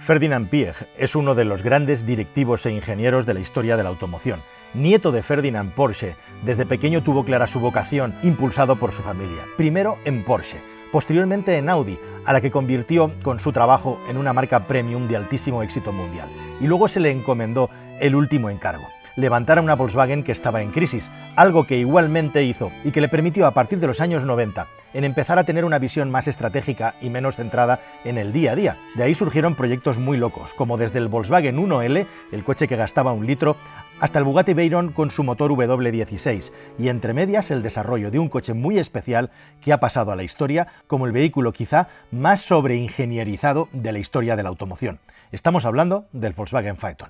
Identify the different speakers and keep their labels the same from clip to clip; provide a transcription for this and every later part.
Speaker 1: Ferdinand Piëch es uno de los grandes directivos e ingenieros de la historia de la automoción. Nieto de Ferdinand Porsche, desde pequeño tuvo clara su vocación, impulsado por su familia. Primero en Porsche, posteriormente en Audi, a la que convirtió con su trabajo en una marca premium de altísimo éxito mundial. Y luego se le encomendó el último encargo: levantar a una Volkswagen que estaba en crisis, algo que igualmente hizo y que le permitió a partir de los años 90 en empezar a tener una visión más estratégica y menos centrada en el día a día. De ahí surgieron proyectos muy locos, como desde el Volkswagen 1L, el coche que gastaba 1 litro, hasta el Bugatti Veyron con su motor W16, y entre medias el desarrollo de un coche muy especial que ha pasado a la historia como el vehículo quizá más sobreingenierizado de la historia de la automoción. Estamos hablando del Volkswagen Phaeton.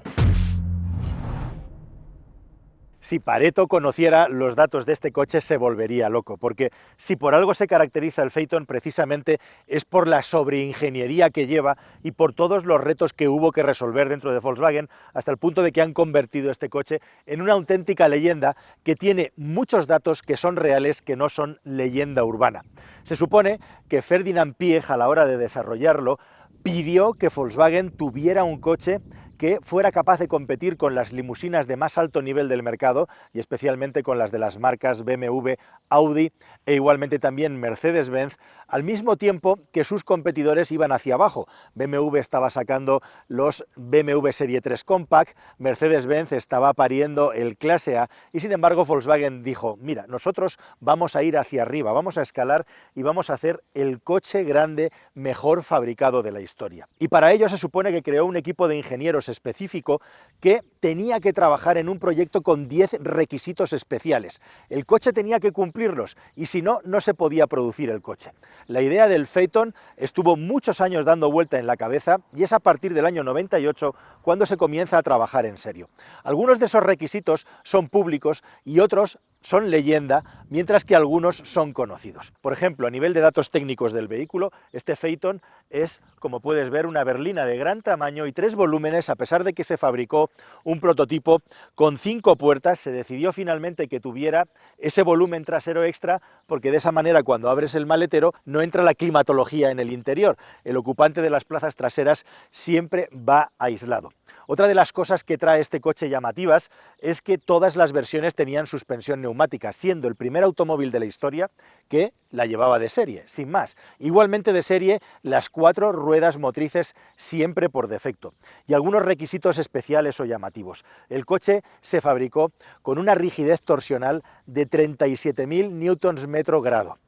Speaker 1: Si Pareto conociera los datos de este coche se volvería loco, porque si por algo se caracteriza el Phaeton precisamente es por la sobreingeniería que lleva y por todos los retos que hubo que resolver dentro de Volkswagen, hasta el punto de que han convertido este coche en una auténtica leyenda que tiene muchos datos que son reales, que no son leyenda urbana. Se supone que Ferdinand Piëch, a la hora de desarrollarlo, pidió que Volkswagen tuviera un coche que fuera capaz de competir con las limusinas de más alto nivel del mercado, y especialmente con las de las marcas BMW, Audi e igualmente también Mercedes-Benz, al mismo tiempo que sus competidores iban hacia abajo. BMW estaba sacando los BMW Serie 3 Compact, Mercedes-Benz estaba pariendo el Clase A, y sin embargo Volkswagen dijo: mira, nosotros vamos a ir hacia arriba, vamos a escalar y vamos a hacer el coche grande mejor fabricado de la historia. Y para ello se supone que creó un equipo de ingenieros específico que tenía que trabajar en un proyecto con 10 requisitos especiales. El coche tenía que cumplirlos y si no, no se podía producir el coche. La idea del Phaeton estuvo muchos años dando vuelta en la cabeza y es a partir del año 98 cuando se comienza a trabajar en serio. Algunos de esos requisitos son públicos y otros son leyenda, mientras que algunos son conocidos. Por ejemplo, a nivel de datos técnicos del vehículo, este Phaeton es, como puedes ver, una berlina de gran tamaño y 3 volúmenes. A pesar de que se fabricó un prototipo con 5 puertas, se decidió finalmente que tuviera ese volumen trasero extra, porque de esa manera, cuando abres el maletero, no entra la climatología en el interior. El ocupante de las plazas traseras siempre va aislado. Otra de las cosas que trae este coche llamativas es que todas las versiones tenían suspensión neumática, siendo el primer automóvil de la historia que la llevaba de serie, sin más. Igualmente de serie, las 4 ruedas motrices siempre por defecto. Y algunos requisitos especiales o llamativos. El coche se fabricó con una rigidez torsional de 37.000 Nm/grado.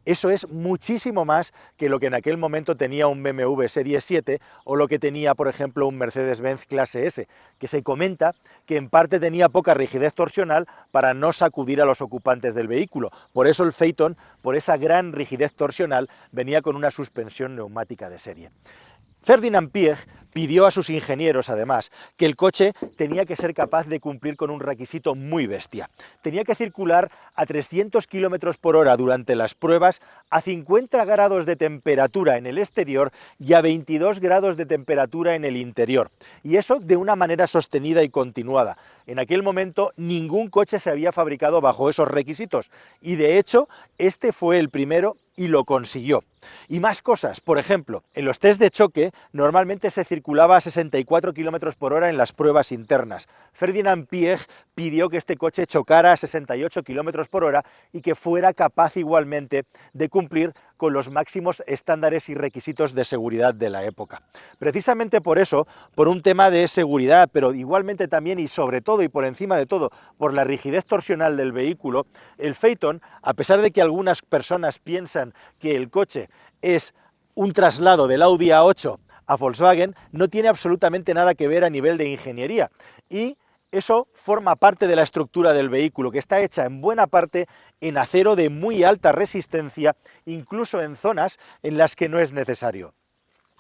Speaker 1: Eso es muchísimo más que lo que en aquel momento tenía un BMW Serie 7 o lo que tenía, por ejemplo, un Mercedes-Benz Clase S, que se comenta que en parte tenía poca rigidez torsional para no sacudir a los ocupantes del vehículo. Por eso el Phaeton, por esa gran rigidez torsional, venía con una suspensión neumática de serie. Ferdinand Piëch pidió a sus ingenieros, además, que el coche tenía que ser capaz de cumplir con un requisito muy bestia. Tenía que circular a 300 km/h durante las pruebas, a 50 grados de temperatura en el exterior y a 22 grados de temperatura en el interior. Y eso de una manera sostenida y continuada. En aquel momento ningún coche se había fabricado bajo esos requisitos y de hecho este fue el primero y lo consiguió. Y más cosas, por ejemplo, en los test de choque normalmente se circulaba a 64 km/h en las pruebas internas. Ferdinand Piëch pidió que este coche chocara a 68 km/h y que fuera capaz igualmente de cumplir con los máximos estándares y requisitos de seguridad de la época. Precisamente por eso, por un tema de seguridad, pero igualmente también y sobre todo y por encima de todo, por la rigidez torsional del vehículo, el Phaeton, a pesar de que algunas personas piensan que el coche es un traslado del Audi A8 a Volkswagen, no tiene absolutamente nada que ver a nivel de ingeniería. Y eso forma parte de la estructura del vehículo, que está hecha en buena parte en acero de muy alta resistencia, incluso en zonas en las que no es necesario.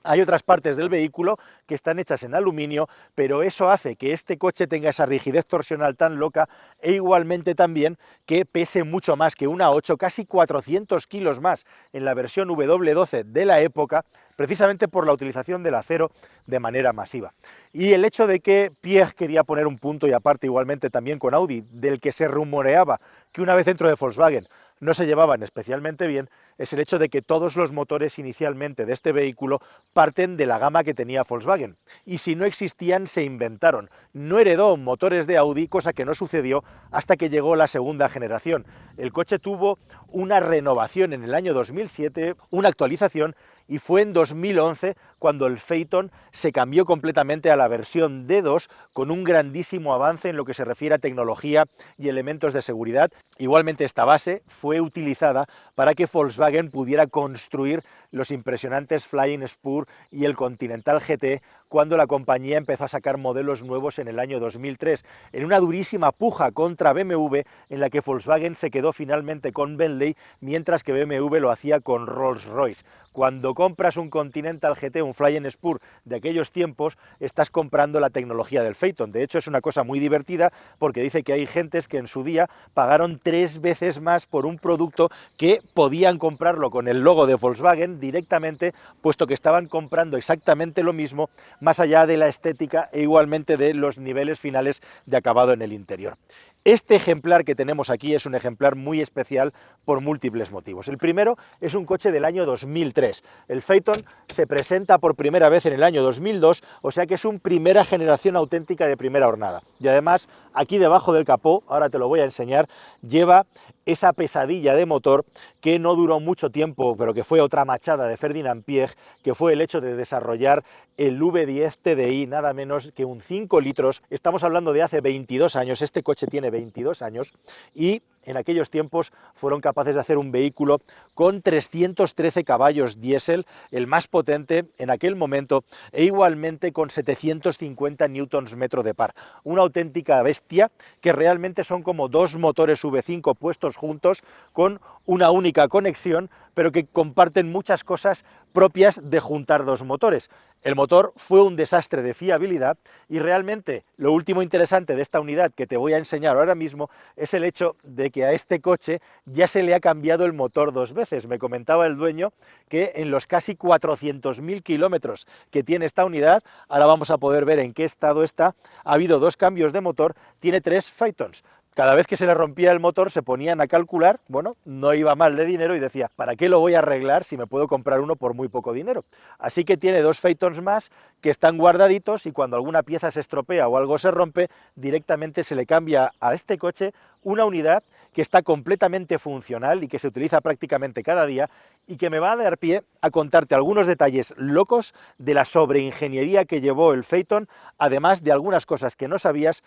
Speaker 1: Hay otras partes del vehículo que están hechas en aluminio, pero eso hace que este coche tenga esa rigidez torsional tan loca e igualmente también que pese mucho más que una 8, casi 400 kilos más en la versión W12 de la época, precisamente por la utilización del acero de manera masiva. Y el hecho de que Piëch quería poner un punto y aparte igualmente también con Audi, del que se rumoreaba que una vez dentro de Volkswagen no se llevaban especialmente bien, es el hecho de que todos los motores inicialmente de este vehículo parten de la gama que tenía Volkswagen. Y si no existían, se inventaron. No heredó motores de Audi, cosa que no sucedió hasta que llegó la segunda generación. El coche tuvo una renovación en el año 2007, una actualización, y fue en 2011 cuando el Phaeton se cambió completamente a la versión D2 con un grandísimo avance en lo que se refiere a tecnología y elementos de seguridad. Igualmente esta base fue utilizada para que Volkswagen pudiera construir los impresionantes Flying Spur y el Continental GT cuando la compañía empezó a sacar modelos nuevos en el año 2003, en una durísima puja contra BMW en la que Volkswagen se quedó finalmente con Bentley, mientras que BMW lo hacía con Rolls-Royce. Cuando compras un Continental GT, un Flying Spur de aquellos tiempos, estás comprando la tecnología del Phaeton. De hecho, es una cosa muy divertida porque dice que hay gentes que en su día pagaron 3 veces más por un producto que podían comprarlo con el logo de Volkswagen directamente, puesto que estaban comprando exactamente lo mismo, más allá de la estética e igualmente de los niveles finales de acabado en el interior. Este ejemplar que tenemos aquí es un ejemplar muy especial por múltiples motivos. El primero es un coche del año 2003. El Phaeton se presenta por primera vez en el año 2002, o sea que es una primera generación auténtica de primera hornada. Y además, aquí debajo del capó, ahora te lo voy a enseñar, lleva esa pesadilla de motor que no duró mucho tiempo, pero que fue otra machada de Ferdinand Piëch, que fue el hecho de desarrollar el V10 TDI, nada menos que un 5 litros. Estamos hablando de hace 22 años, este coche tiene 22 años, y en aquellos tiempos fueron capaces de hacer un vehículo con 313 caballos diésel, el más potente en aquel momento, e igualmente con 750 Nm de par. Una auténtica bestia que realmente son como dos motores V5 puestos juntos con una única conexión, pero que comparten muchas cosas propias de juntar dos motores. El motor fue un desastre de fiabilidad y realmente lo último interesante de esta unidad que te voy a enseñar ahora mismo es el hecho de que a este coche ya se le ha cambiado el motor 2 veces. Me comentaba el dueño que en los casi 400.000 kilómetros que tiene esta unidad, ahora vamos a poder ver en qué estado está, ha habido 2 cambios de motor, tiene 3 Phaetons. Cada vez que se le rompía el motor se ponían a calcular, bueno, no iba mal de dinero y decía, ¿para qué lo voy a arreglar si me puedo comprar uno por muy poco dinero? Así que tiene 2 Phaetons más que están guardaditos y cuando alguna pieza se estropea o algo se rompe, directamente se le cambia a este coche una unidad que está completamente funcional y que se utiliza prácticamente cada día y que me va a dar pie a contarte algunos detalles locos de la sobreingeniería que llevó el Phaeton, además de algunas cosas que no sabías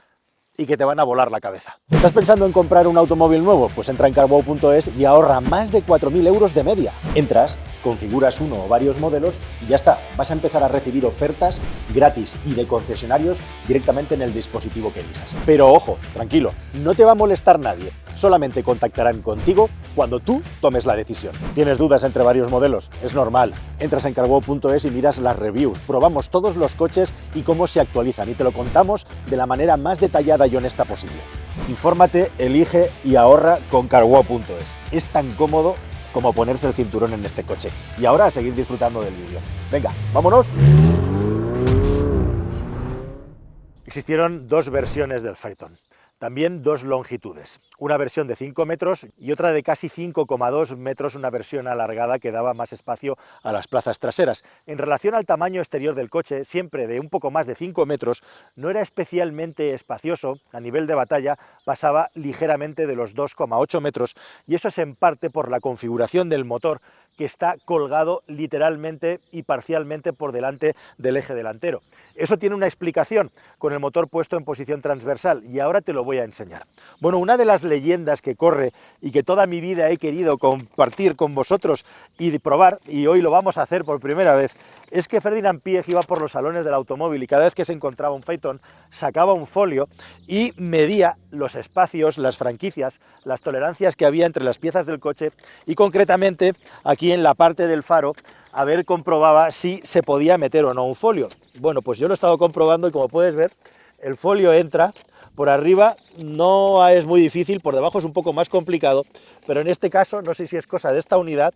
Speaker 1: y que te van a volar la cabeza. ¿Estás pensando en comprar un automóvil nuevo? Pues entra en carwow.es y ahorra más de 4.000 euros de media. Entras, configuras uno o varios modelos y ya está. Vas a empezar a recibir ofertas gratis y de concesionarios directamente en el dispositivo que elijas. Pero ojo, tranquilo, no te va a molestar nadie. Solamente contactarán contigo cuando tú tomes la decisión. ¿Tienes dudas entre varios modelos? Es normal. Entras en carwow.es y miras las reviews. Probamos todos los coches y cómo se actualizan y te lo contamos de la manera más detallada y honesta posible. Infórmate, elige y ahorra con carwow.es. Es tan cómodo como ponerse el cinturón en este coche. Y ahora a seguir disfrutando del vídeo. Venga, vámonos. Existieron 2 versiones del Phaeton. También 2 longitudes, una versión de 5 metros y otra de casi 5,2 metros, una versión alargada que daba más espacio a las plazas traseras. En relación al tamaño exterior del coche, siempre de un poco más de 5 metros, no era especialmente espacioso, a nivel de batalla pasaba ligeramente de los 2,8 metros y eso es en parte por la configuración del motor, que está colgado literalmente y parcialmente por delante del eje delantero. Eso tiene una explicación, con el motor puesto en posición transversal, y ahora te lo voy a enseñar. Bueno, una de las leyendas que corre y que toda mi vida he querido compartir con vosotros y probar, y hoy lo vamos a hacer por primera vez, es que Ferdinand Piëch iba por los salones del automóvil y cada vez que se encontraba un Phaeton sacaba un folio y medía los espacios, las franquicias, las tolerancias que había entre las piezas del coche y concretamente aquí en la parte del faro a ver, comprobaba si se podía meter o no un folio. Bueno, pues yo lo he estado comprobando y como puedes ver, el folio entra, por arriba no es muy difícil, por debajo es un poco más complicado, pero en este caso, no sé si es cosa de esta unidad,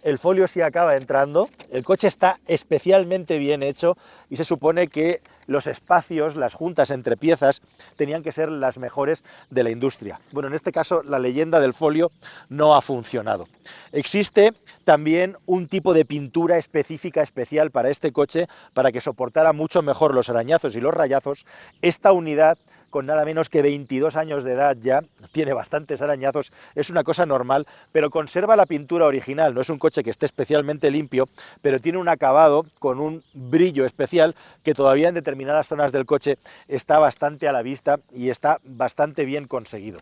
Speaker 1: el folio sí acaba entrando, el coche está especialmente bien hecho y se supone que los espacios, las juntas entre piezas, tenían que ser las mejores de la industria. Bueno, en este caso la leyenda del folio no ha funcionado. Existe también un tipo de pintura específica, especial para este coche, para que soportara mucho mejor los arañazos y los rayazos. Esta unidad, con nada menos que 22 años de edad ya, tiene bastantes arañazos, es una cosa normal, pero conserva la pintura original. No es un coche que esté especialmente limpio, pero tiene un acabado con un brillo especial que todavía en determinadas zonas del coche está bastante a la vista y está bastante bien conseguido.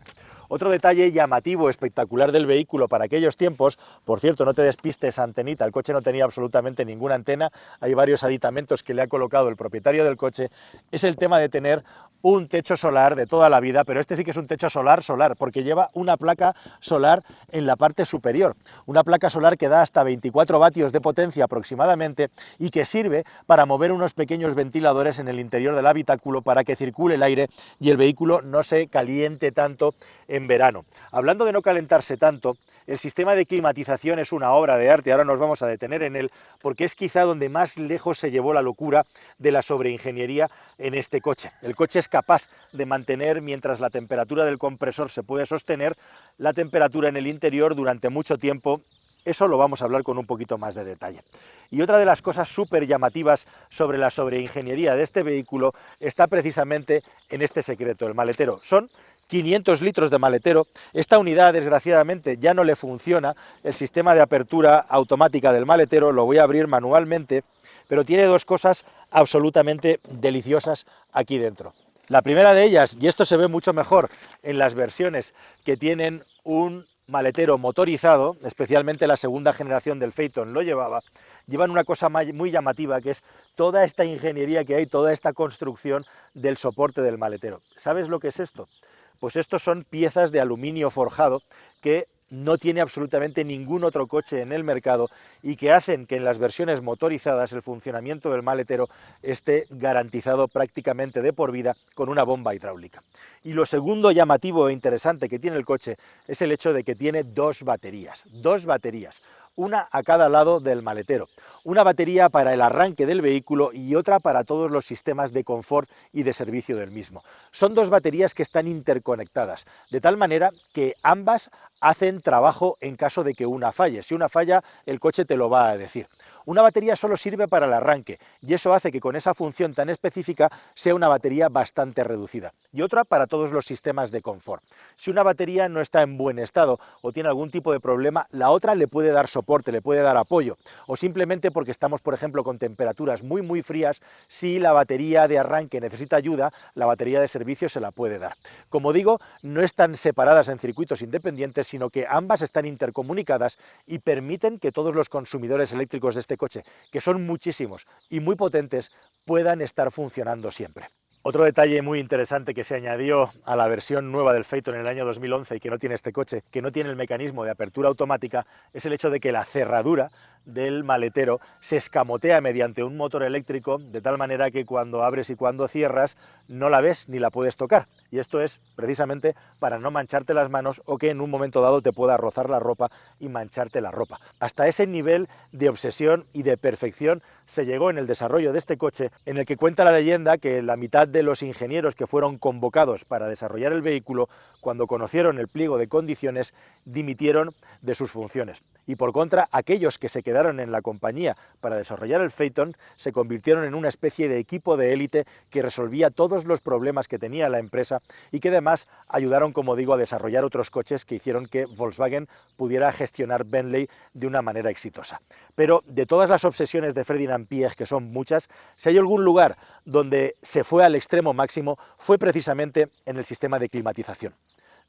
Speaker 1: Otro detalle llamativo, espectacular del vehículo para aquellos tiempos, por cierto, no te despistes, antenita, el coche no tenía absolutamente ninguna antena, hay varios aditamentos que le ha colocado el propietario del coche, es el tema de tener un techo solar de toda la vida, pero este sí que es un techo solar, porque lleva una placa solar en la parte superior, una placa solar que da hasta 24 vatios de potencia aproximadamente y que sirve para mover unos pequeños ventiladores en el interior del habitáculo para que circule el aire y el vehículo no se caliente tanto en verano. Hablando de no calentarse tanto, el sistema de climatización es una obra de arte, ahora nos vamos a detener en él, porque es quizá donde más lejos se llevó la locura de la sobreingeniería en este coche. El coche es capaz de mantener, mientras la temperatura del compresor se puede sostener, la temperatura en el interior durante mucho tiempo. Eso lo vamos a hablar con un poquito más de detalle. Y otra de las cosas súper llamativas sobre la sobreingeniería de este vehículo está precisamente en este secreto, el maletero. Son 500 litros de maletero. Esta unidad, desgraciadamente, ya no le funciona el sistema de apertura automática del maletero, lo voy a abrir manualmente, pero tiene dos cosas absolutamente deliciosas aquí dentro. La primera de ellas, y esto se ve mucho mejor en las versiones que tienen un maletero motorizado, especialmente la segunda generación del Phaeton lo llevaba, llevan una cosa muy llamativa, que es toda esta ingeniería que hay, toda esta construcción del soporte del maletero. ¿Sabes lo que es esto? Pues estos son piezas de aluminio forjado que no tiene absolutamente ningún otro coche en el mercado y que hacen que en las versiones motorizadas el funcionamiento del maletero esté garantizado prácticamente de por vida con una bomba hidráulica. Y lo segundo llamativo e interesante que tiene el coche es el hecho de que tiene dos baterías, una a cada lado del maletero. Una batería para el arranque del vehículo y otra para todos los sistemas de confort y de servicio del mismo. Son dos baterías que están interconectadas, de tal manera que ambas hacen trabajo en caso de que una falle. Si una falla, el coche te lo va a decir. Una batería solo sirve para el arranque y eso hace que con esa función tan específica sea una batería bastante reducida. Y otra para todos los sistemas de confort. Si una batería no está en buen estado o tiene algún tipo de problema, la otra le puede dar soporte, le puede dar apoyo. O simplemente porque estamos, por ejemplo, con temperaturas muy frías, si la batería de arranque necesita ayuda, la batería de servicio se la puede dar. Como digo, no están separadas en circuitos independientes, sino que ambas están intercomunicadas y permiten que todos los consumidores eléctricos de este coche, que son muchísimos y muy potentes, puedan estar funcionando siempre. Otro detalle muy interesante que se añadió a la versión nueva del Phaeton en el año 2011 y que no tiene este coche, que no tiene el mecanismo de apertura automática, es el hecho de que la cerradura del maletero se escamotea mediante un motor eléctrico, de tal manera que cuando abres y cuando cierras no la ves ni la puedes tocar. Y esto es precisamente para no mancharte las manos o que en un momento dado te pueda rozar la ropa y mancharte la ropa. Hasta ese nivel de obsesión y de perfección se llegó en el desarrollo de este coche, en el que cuenta la leyenda que la mitad de los ingenieros que fueron convocados para desarrollar el vehículo, cuando conocieron el pliego de condiciones, dimitieron de sus funciones. Y por contra, aquellos que se quedaron en la compañía para desarrollar el Phaeton se convirtieron en una especie de equipo de élite que resolvía todos los problemas que tenía la empresa y que además ayudaron, como digo, a desarrollar otros coches que hicieron que Volkswagen pudiera gestionar Bentley de una manera exitosa. Pero de todas las obsesiones de Ferdinand Piëch, que son muchas, si hay algún lugar donde se fue al extremo máximo, fue precisamente en el sistema de climatización.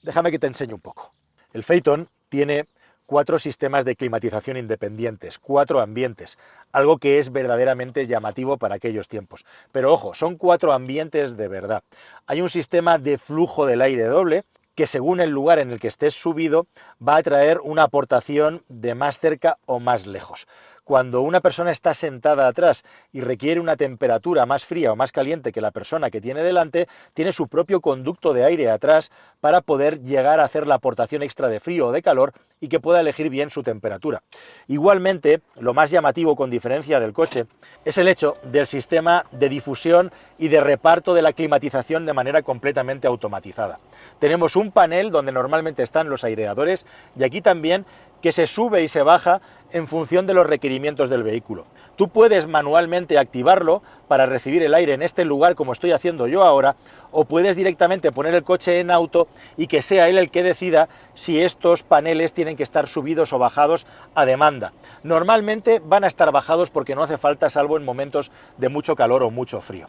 Speaker 1: Déjame que te enseñe un poco. El Phaeton tiene 4 sistemas de climatización independientes, 4 ambientes, algo que es verdaderamente llamativo para aquellos tiempos. Pero ojo, son 4 ambientes de verdad. Hay un sistema de flujo del aire doble, que según el lugar en el que estés subido va a traer una aportación de más cerca o más lejos. cuando una persona está sentada atrás y requiere una temperatura más fría o más caliente que la persona que tiene delante, tiene su propio conducto de aire atrás para poder llegar a hacer la aportación extra de frío o de calor y que pueda elegir bien su temperatura. Igualmente, lo más llamativo con diferencia del coche es el hecho del sistema de difusión y de reparto de la climatización de manera completamente automatizada. Tenemos un panel donde normalmente están los aireadores y aquí también que se sube y se baja en función de los requerimientos del vehículo. Tú puedes manualmente activarlo para recibir el aire en este lugar como estoy haciendo yo ahora, o puedes directamente poner el coche en auto y que sea él el que decida si estos paneles tienen que estar subidos o bajados a demanda. Normalmente van a estar bajados porque no hace falta, salvo en momentos de mucho calor o mucho frío.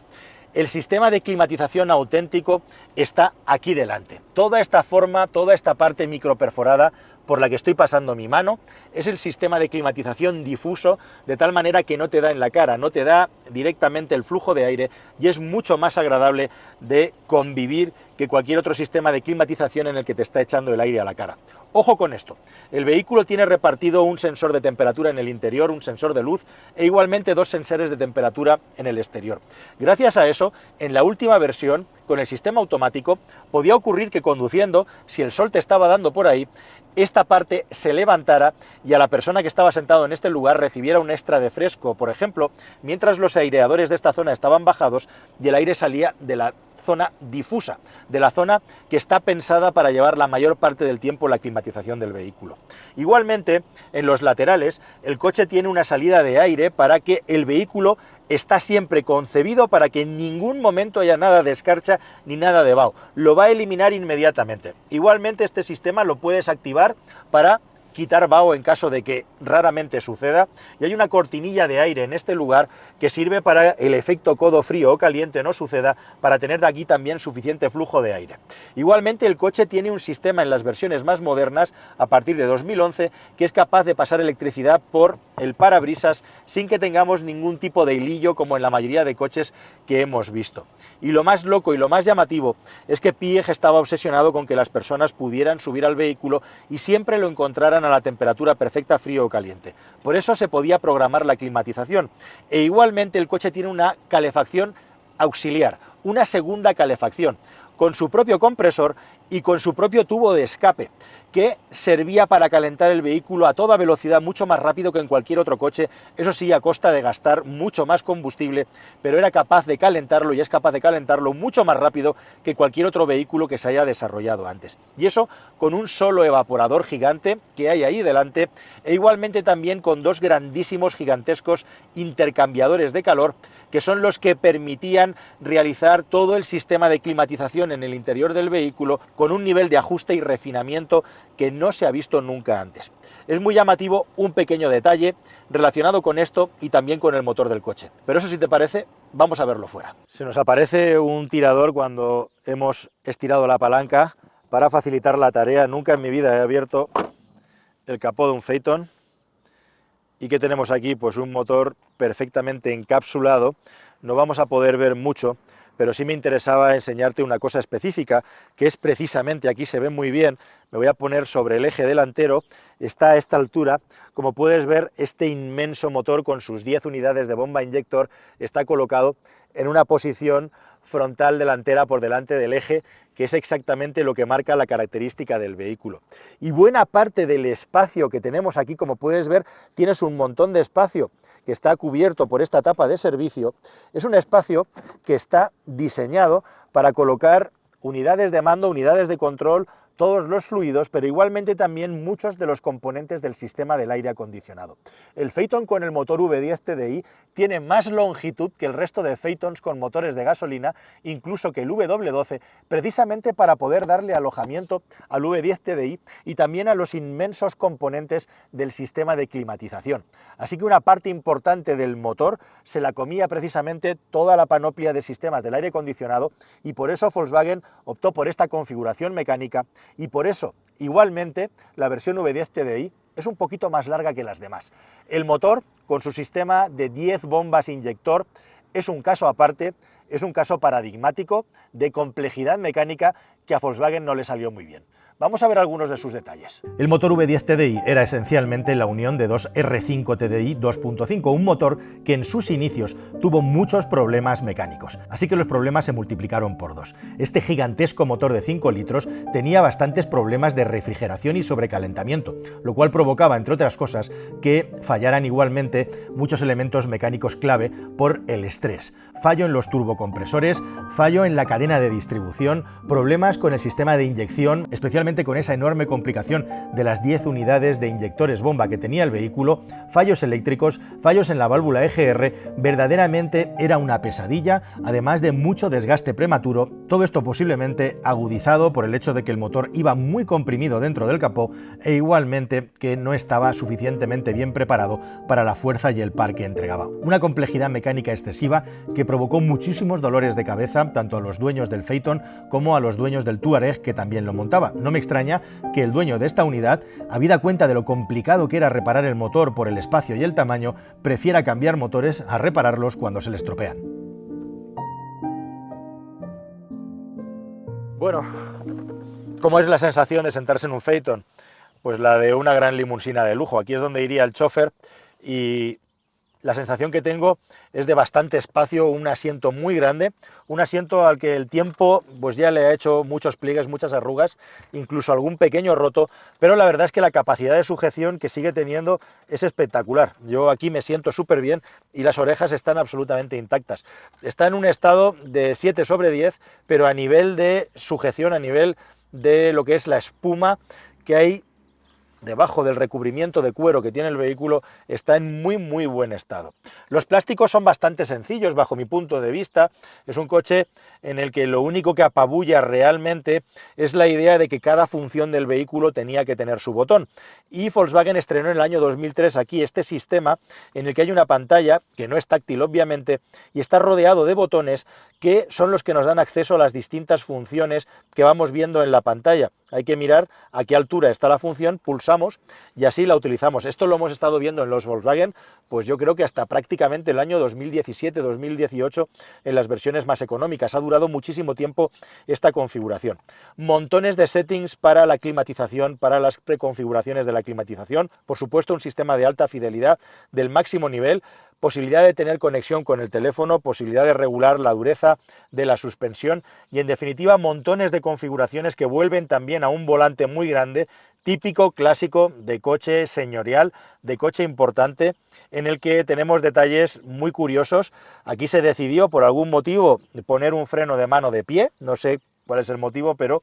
Speaker 1: El sistema de climatización auténtico está aquí delante. Toda esta forma, toda esta parte microperforada por la que estoy pasando mi mano, es el sistema de climatización difuso, de tal manera que no te da en la cara, no te da directamente el flujo de aire y es mucho más agradable de convivir que cualquier otro sistema de climatización en el que te está echando el aire a la cara. Ojo con esto, el vehículo tiene repartido un sensor de temperatura en el interior, un sensor de luz e igualmente dos sensores de temperatura en el exterior. Gracias a eso, en la última versión, con el sistema automático, podía ocurrir que conduciendo, si el sol te estaba dando por ahí, esta parte se levantara y a la persona que estaba sentado en este lugar recibiera un extra de fresco, por ejemplo, mientras los aireadores de esta zona estaban bajados y el aire salía de la zona difusa, de la zona que está pensada para llevar la mayor parte del tiempo la climatización del vehículo. Igualmente, en los laterales, el coche tiene una salida de aire para que el vehículo está siempre concebido para que en ningún momento haya nada de escarcha ni nada de vaho. Lo va a eliminar inmediatamente. Igualmente, este sistema lo puedes activar para quitar vaho en caso de que raramente suceda, y hay una cortinilla de aire en este lugar que sirve para el efecto codo frío o caliente no suceda, para tener de aquí también suficiente flujo de aire. Igualmente el coche tiene un sistema en las versiones más modernas, a partir de 2011, que es capaz de pasar electricidad por el parabrisas sin que tengamos ningún tipo de hilillo como en la mayoría de coches que hemos visto. Y lo más loco y lo más llamativo es que Piëch estaba obsesionado con que las personas pudieran subir al vehículo y siempre lo encontraran a la temperatura perfecta, frío o caliente. Por eso se podía programar la climatización. E igualmente el coche tiene una calefacción auxiliar, una segunda calefacción, con su propio compresor y con su propio tubo de escape, que servía para calentar el vehículo a toda velocidad, mucho más rápido que en cualquier otro coche, eso sí, a costa de gastar mucho más combustible, pero era capaz de calentarlo y es capaz de calentarlo mucho más rápido que cualquier otro vehículo que se haya desarrollado antes. Y eso con un solo evaporador gigante que hay ahí delante, e igualmente también con dos grandísimos, gigantescos intercambiadores de calor, que son los que permitían realizar todo el sistema de climatización en el interior del vehículo con un nivel de ajuste y refinamiento que no se ha visto nunca antes. Es muy llamativo un pequeño detalle relacionado con esto y también con el motor del coche. Pero eso, si te parece, vamos a verlo fuera. Se nos aparece un tirador cuando hemos estirado la palanca para facilitar la tarea. Nunca en mi vida he abierto el capó de un Phaeton. ¿Y qué tenemos aquí? Pues un motor perfectamente encapsulado. No vamos a poder ver mucho, pero sí me interesaba enseñarte una cosa específica, que es precisamente, aquí se ve muy bien, me voy a poner sobre el eje delantero, está a esta altura, como puedes ver, este inmenso motor con sus 10 unidades de bomba inyector está colocado en una posición frontal delantera por delante del eje, que es exactamente lo que marca la característica del vehículo. Y buena parte del espacio que tenemos aquí, como puedes ver, tienes un montón de espacio que está cubierto por esta tapa de servicio. Es un espacio que está diseñado para colocar unidades de mando, unidades de control, todos los fluidos, pero igualmente también muchos de los componentes del sistema del aire acondicionado. El Phaeton con el motor V10 TDI tiene más longitud que el resto de Phaetons con motores de gasolina, incluso que el W12, precisamente para poder darle alojamiento al V10 TDI y también a los inmensos componentes del sistema de climatización. Así que una parte importante del motor se la comía precisamente toda la panoplia de sistemas del aire acondicionado, y por eso Volkswagen optó por esta configuración mecánica. Y por eso, igualmente, la versión V10 TDI es un poquito más larga que las demás. El motor, con su sistema de 10 bombas inyector, es un caso aparte, es un caso paradigmático de complejidad mecánica que a Volkswagen no le salió muy bien. Vamos a ver algunos de sus detalles. El motor V10 TDI era esencialmente la unión de dos R5 TDI 2.5, un motor que en sus inicios tuvo muchos problemas mecánicos, así que los problemas se multiplicaron por dos. Este gigantesco motor de 5 litros tenía bastantes problemas de refrigeración y sobrecalentamiento, lo cual provocaba, entre otras cosas, que fallaran igualmente muchos elementos mecánicos clave por el estrés. Fallo en los turbocompresores, fallo en la cadena de distribución, problemas con el sistema de inyección, especialmente con esa enorme complicación de las 10 unidades de inyectores bomba que tenía el vehículo, fallos eléctricos, fallos en la válvula EGR, verdaderamente era una pesadilla, además de mucho desgaste prematuro, todo esto posiblemente agudizado por el hecho de que el motor iba muy comprimido dentro del capó e igualmente que no estaba suficientemente bien preparado para la fuerza y el par que entregaba. Una complejidad mecánica excesiva que provocó muchísimos dolores de cabeza tanto a los dueños del Phaeton como a los dueños del Touareg que también lo montaba. No me extraña que el dueño de esta unidad, habida cuenta de lo complicado que era reparar el motor por el espacio y el tamaño, prefiera cambiar motores a repararlos cuando se le estropean. Bueno, ¿cómo es la sensación de sentarse en un Phaeton? Pues la de una gran limusina de lujo. Aquí es donde iría el chofer y la sensación que tengo es de bastante espacio, un asiento muy grande, un asiento al que el tiempo pues ya le ha hecho muchos pliegues, muchas arrugas, incluso algún pequeño roto, pero la verdad es que la capacidad de sujeción que sigue teniendo es espectacular. Yo aquí me siento súper bien y las orejas están absolutamente intactas. Está en un estado de 7/10, pero a nivel de sujeción, a nivel de lo que es la espuma que hay debajo del recubrimiento de cuero que tiene el vehículo, está en muy buen estado. Los plásticos son bastante sencillos bajo mi punto de vista. Es un coche en el que lo único que apabulla realmente es la idea de que cada función del vehículo tenía que tener su botón. Y Volkswagen estrenó en el año 2003 aquí este sistema en el que hay una pantalla que no es táctil obviamente y está rodeado de botones que son los que nos dan acceso a las distintas funciones que vamos viendo en la pantalla. Hay que mirar a qué altura está la función, pulsamos y así la utilizamos. Esto lo hemos estado viendo en los Volkswagen, pues yo creo que hasta prácticamente el año 2017-2018 en las versiones más económicas. Ha durado muchísimo tiempo esta configuración. Montones de settings para la climatización, para las preconfiguraciones de la climatización. Por supuesto, un sistema de alta fidelidad del máximo nivel, posibilidad de tener conexión con el teléfono, posibilidad de regular la dureza de la suspensión y en definitiva montones de configuraciones que vuelven también a un volante muy grande, típico, clásico de coche señorial, de coche importante, en el que tenemos detalles muy curiosos. Aquí se decidió por algún motivo poner un freno de mano de pie, no sé cuál es el motivo, pero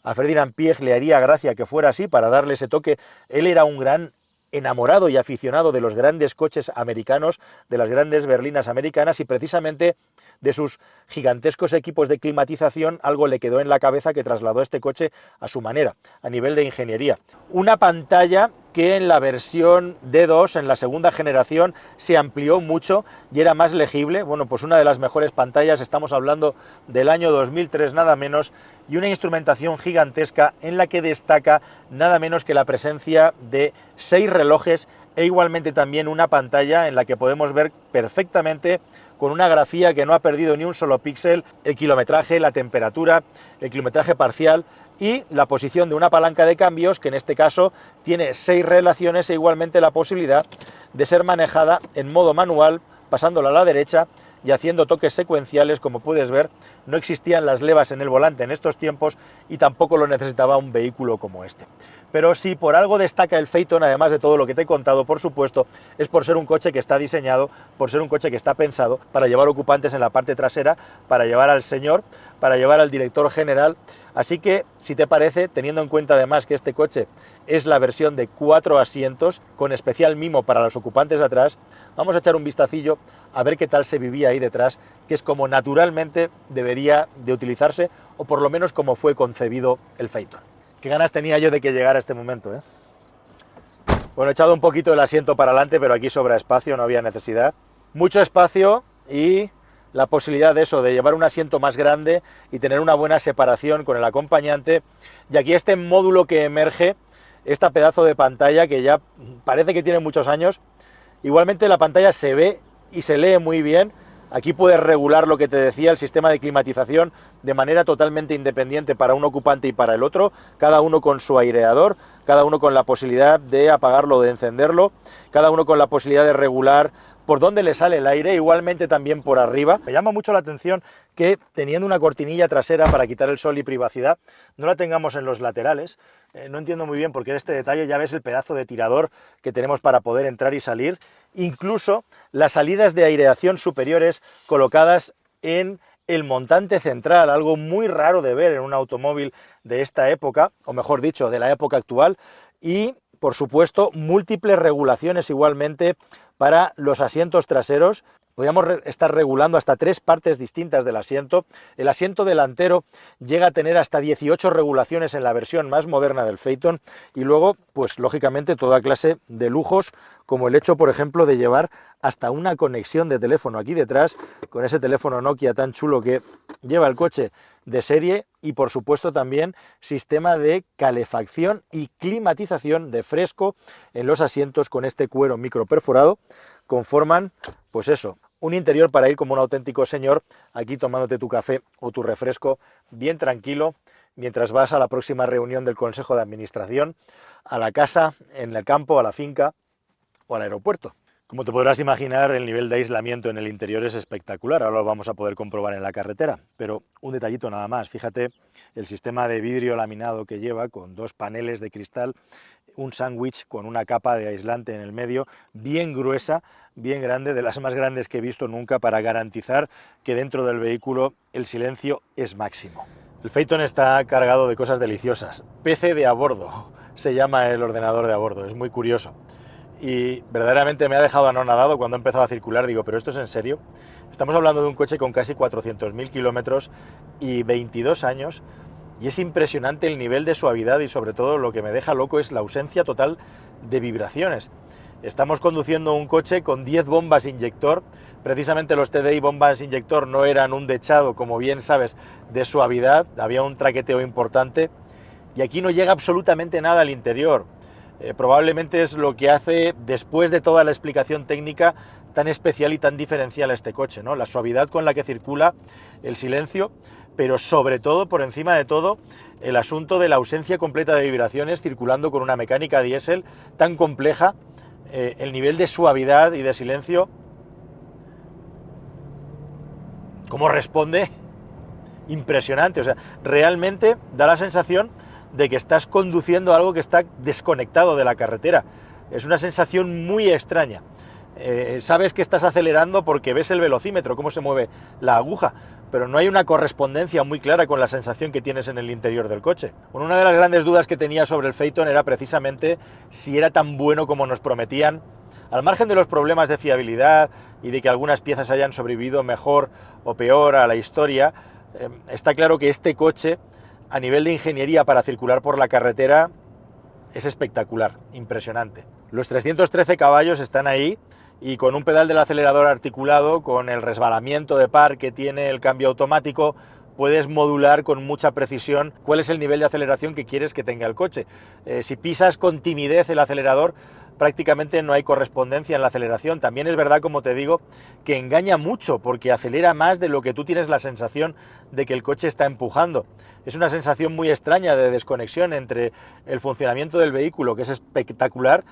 Speaker 1: a Ferdinand Piëch le haría gracia que fuera así para darle ese toque. Él era un gran enamorado y aficionado de los grandes coches americanos, de las grandes berlinas americanas y precisamente de sus gigantescos equipos de climatización algo le quedó en la cabeza que trasladó este coche a su manera, a nivel de ingeniería. Una pantalla que en la versión D2, en la segunda generación, se amplió mucho y era más legible. Bueno, pues una de las mejores pantallas, estamos hablando del año 2003 nada menos, y una instrumentación gigantesca en la que destaca nada menos que la presencia de 6 relojes e igualmente también una pantalla en la que podemos ver perfectamente con una grafía que no ha perdido ni un solo píxel, el kilometraje, la temperatura, el kilometraje parcial y la posición de una palanca de cambios que en este caso tiene 6 relaciones e igualmente la posibilidad de ser manejada en modo manual, pasándola a la derecha y haciendo toques secuenciales. Como puedes ver, no existían las levas en el volante en estos tiempos y tampoco lo necesitaba un vehículo como este. Pero si por algo destaca el Phaeton, además de todo lo que te he contado, por supuesto, es por ser un coche que está diseñado, por ser un coche que está pensado para llevar ocupantes en la parte trasera, para llevar al señor, para llevar al director general. Así que, si te parece, teniendo en cuenta además que este coche es la versión de 4 asientos, con especial mimo para los ocupantes de atrás, vamos a echar un vistacillo a ver qué tal se vivía ahí detrás, que es como naturalmente debería de utilizarse, o por lo menos como fue concebido el Phaeton. Qué ganas tenía yo de que llegara este momento, ¿eh? Bueno, he echado un poquito el asiento para adelante, pero aquí sobra espacio, no había necesidad. Mucho espacio y la posibilidad de eso, de llevar un asiento más grande y tener una buena separación con el acompañante. Y aquí este módulo que emerge, esta pedazo de pantalla que ya parece que tiene muchos años. Igualmente la pantalla se ve y se lee muy bien. Aquí puedes regular lo que te decía, el sistema de climatización de manera totalmente independiente para un ocupante y para el otro, cada uno con su aireador, cada uno con la posibilidad de apagarlo o de encenderlo, cada uno con la posibilidad de regular por dónde le sale el aire, igualmente también por arriba. Me llama mucho la atención que teniendo una cortinilla trasera para quitar el sol y privacidad, no la tengamos en los laterales. No entiendo muy bien por qué de este detalle. Ya ves el pedazo de tirador que tenemos para poder entrar y salir. Incluso las salidas de aireación superiores colocadas en el montante central, algo muy raro de ver en un automóvil de esta época, o mejor dicho, de la época actual, y por supuesto múltiples regulaciones igualmente para los asientos traseros. Podríamos estar regulando hasta 3 partes distintas del asiento. El asiento delantero llega a tener hasta 18 regulaciones en la versión más moderna del Phaeton y luego, pues lógicamente, toda clase de lujos, como el hecho, por ejemplo, de llevar hasta una conexión de teléfono aquí detrás, con ese teléfono Nokia tan chulo que lleva el coche de serie y, por supuesto, también sistema de calefacción y climatización de fresco en los asientos con este cuero micro perforado. Conforman, pues eso, un interior para ir como un auténtico señor, aquí tomándote tu café o tu refresco bien tranquilo, mientras vas a la próxima reunión del Consejo de Administración, a la casa, en el campo, a la finca o al aeropuerto. Como te podrás imaginar, el nivel de aislamiento en el interior es espectacular, ahora lo vamos a poder comprobar en la carretera, pero un detallito nada más, fíjate el sistema de vidrio laminado que lleva con 2 paneles de cristal, un sándwich con una capa de aislante en el medio, bien gruesa, bien grande, de las más grandes que he visto nunca, para garantizar que dentro del vehículo el silencio es máximo. El Phaeton está cargado de cosas deliciosas. PC de a bordo se llama el ordenador de a bordo, es muy curioso. Y verdaderamente me ha dejado anonadado cuando ha empezado a circular. Digo, ¿pero esto es en serio? Estamos hablando de un coche con casi 400.000 kilómetros y 22 años, y es impresionante el nivel de suavidad y sobre todo lo que me deja loco es la ausencia total de vibraciones. Estamos conduciendo un coche con 10 bombas inyector. Precisamente los TDI bombas inyector no eran un dechado, como bien sabes, de suavidad, había un traqueteo importante y aquí no llega absolutamente nada al interior. Probablemente es lo que hace, después de toda la explicación técnica, tan especial y tan diferencial a este coche, ¿no? La suavidad con la que circula, el silencio, pero sobre todo, por encima de todo, el asunto de la ausencia completa de vibraciones circulando con una mecánica diésel tan compleja, el nivel de suavidad y de silencio, cómo responde, impresionante. O sea, realmente da la sensación de que estás conduciendo algo que está desconectado de la carretera. Es una sensación muy extraña. Sabes que estás acelerando porque ves el velocímetro, cómo se mueve la aguja, pero no hay una correspondencia muy clara con la sensación que tienes en el interior del coche. Bueno, una de las grandes dudas que tenía sobre el Phaeton era precisamente si era tan bueno como nos prometían. Al margen de los problemas de fiabilidad y de que algunas piezas hayan sobrevivido mejor o peor a la historia, está claro que este coche, a nivel de ingeniería para circular por la carretera, es espectacular, impresionante. Los 313 caballos están ahí y con un pedal del acelerador articulado, con el resbalamiento de par que tiene el cambio automático, puedes modular con mucha precisión cuál es el nivel de aceleración que quieres que tenga el coche. Si pisas con timidez el acelerador, prácticamente no hay correspondencia en la aceleración. También es verdad, como te digo, que engaña mucho porque acelera más de lo que tú tienes la sensación de que el coche está empujando. Es una sensación muy extraña de desconexión entre el funcionamiento del vehículo, que es espectacular,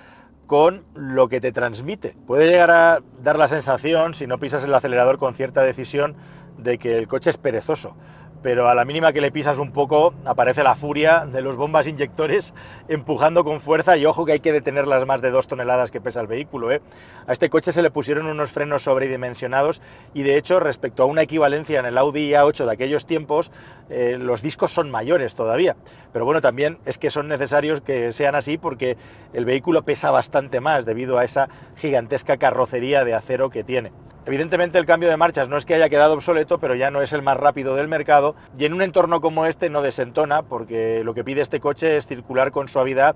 Speaker 1: con lo que te transmite. Puede llegar a dar la sensación, si no pisas el acelerador con cierta decisión, de que el coche es perezoso, pero a la mínima que le pisas un poco aparece la furia de los bombas inyectores empujando con fuerza, y ojo que hay que detener las más de 2 toneladas que pesa el vehículo. A este coche se le pusieron unos frenos sobredimensionados y de hecho, respecto a una equivalencia en el Audi A8 de aquellos tiempos, los discos son mayores todavía, pero bueno, también es que son necesarios que sean así porque el vehículo pesa bastante más debido a esa gigantesca carrocería de acero que tiene. Evidentemente el cambio de marchas no es que haya quedado obsoleto, pero ya no es el más rápido del mercado, y en un entorno como este no desentona, porque lo que pide este coche es circular con suavidad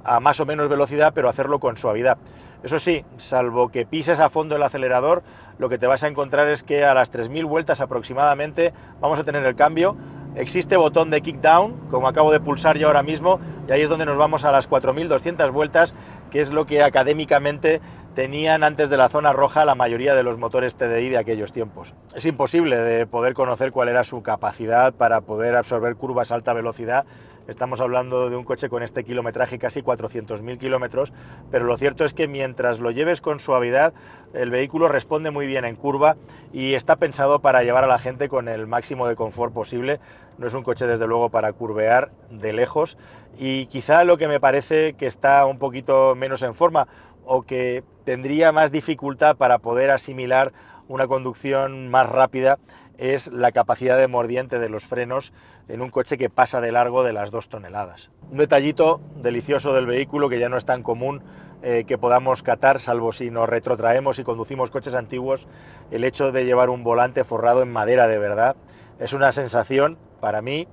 Speaker 1: a más o menos velocidad, pero hacerlo con suavidad. Eso sí, salvo que pises a fondo el acelerador, lo que te vas a encontrar es que a las 3000 vueltas aproximadamente vamos a tener el cambio. Existe botón de kickdown, como acabo de pulsar yo ahora mismo, y ahí es donde nos vamos a las 4200 vueltas, que es lo que académicamente tenían antes de la zona roja la mayoría de los motores TDI de aquellos tiempos. Es imposible de poder conocer cuál era su capacidad para poder absorber curvas a alta velocidad. Estamos hablando de un coche con este kilometraje, casi 400.000 kilómetros, pero lo cierto es que mientras lo lleves con suavidad, el vehículo responde muy bien en curva y está pensado para llevar a la gente con el máximo de confort posible. No es un coche, desde luego, para curvear de lejos, y quizá lo que me parece que está un poquito menos en forma o que tendría más dificultad para poder asimilar una conducción más rápida es la capacidad de mordiente de los frenos en un coche que pasa de largo de las 2 toneladas. Un detallito delicioso del vehículo que ya no es tan común que podamos catar, salvo si nos retrotraemos y conducimos coches antiguos, el hecho de llevar un volante forrado en madera de verdad. Es una sensación, para mí,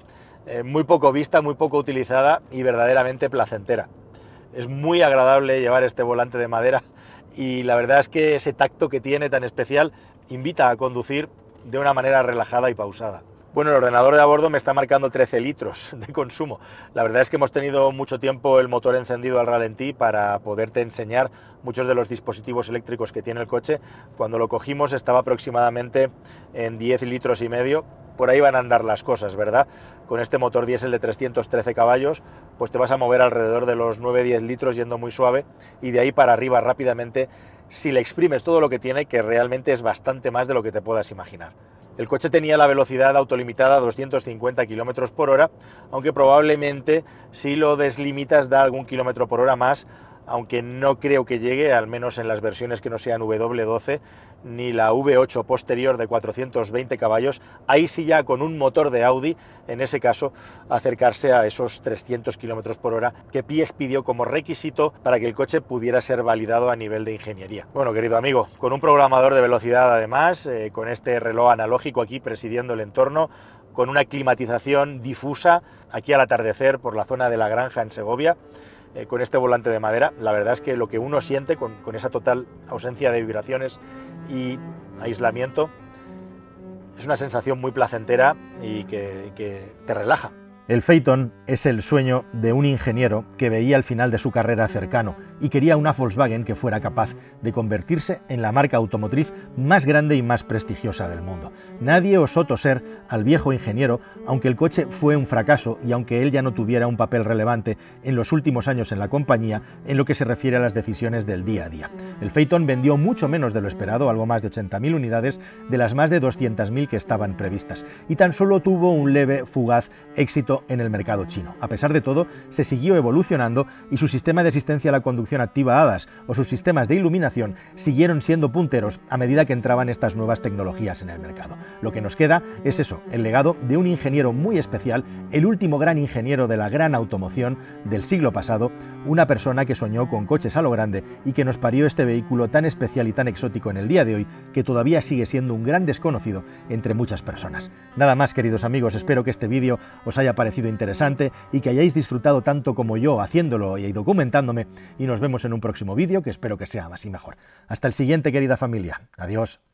Speaker 1: muy poco vista, muy poco utilizada y verdaderamente placentera. Es muy agradable llevar este volante de madera y la verdad es que ese tacto que tiene tan especial invita a conducir de una manera relajada y pausada. Bueno, el ordenador de a bordo me está marcando 13 litros de consumo. La verdad es que hemos tenido mucho tiempo el motor encendido al ralentí para poderte enseñar muchos de los dispositivos eléctricos que tiene el coche. Cuando lo cogimos estaba aproximadamente en 10 litros y medio. Por ahí van a andar las cosas, ¿verdad? Con este motor diésel de 313 caballos, pues te vas a mover alrededor de los 9-10 litros yendo muy suave, y de ahí para arriba rápidamente si le exprimes todo lo que tiene, que realmente es bastante más de lo que te puedas imaginar. El coche tenía la velocidad autolimitada a 250 km por hora, aunque probablemente si lo deslimitas da algún kilómetro por hora más, aunque no creo que llegue, al menos en las versiones que no sean W12 ni la V8 posterior de 420 caballos, ahí sí ya con un motor de Audi, en ese caso, acercarse a esos 300 km por hora que Piëch pidió como requisito para que el coche pudiera ser validado a nivel de ingeniería. Bueno, querido amigo, con un programador de velocidad además, con este reloj analógico aquí presidiendo el entorno, con una climatización difusa aquí al atardecer por la zona de La Granja en Segovia, con este volante de madera, la verdad es que lo que uno siente con esa total ausencia de vibraciones y aislamiento es una sensación muy placentera y que te relaja. El Phaeton es el sueño de un ingeniero que veía el final de su carrera cercano y quería una Volkswagen que fuera capaz de convertirse en la marca automotriz más grande y más prestigiosa del mundo. Nadie osó toser al viejo ingeniero, aunque el coche fue un fracaso y aunque él ya no tuviera un papel relevante en los últimos años en la compañía en lo que se refiere a las decisiones del día a día. El Phaeton vendió mucho menos de lo esperado, algo más de 80.000 unidades de las más de 200.000 que estaban previstas, y tan solo tuvo un leve, fugaz éxito en el mercado chino. A pesar de todo, se siguió evolucionando y su sistema de asistencia a la conducción activa ADAS o sus sistemas de iluminación siguieron siendo punteros a medida que entraban estas nuevas tecnologías en el mercado. Lo que nos queda es eso, el legado de un ingeniero muy especial, el último gran ingeniero de la gran automoción del siglo pasado, una persona que soñó con coches a lo grande y que nos parió este vehículo tan especial y tan exótico en el día de hoy, que todavía sigue siendo un gran desconocido entre muchas personas. Nada más, queridos amigos, espero que este vídeo os haya parecido interesante y que hayáis disfrutado tanto como yo haciéndolo y documentándome, y nos vemos en un próximo vídeo que espero que sea más y mejor. Hasta el siguiente, querida familia. Adiós.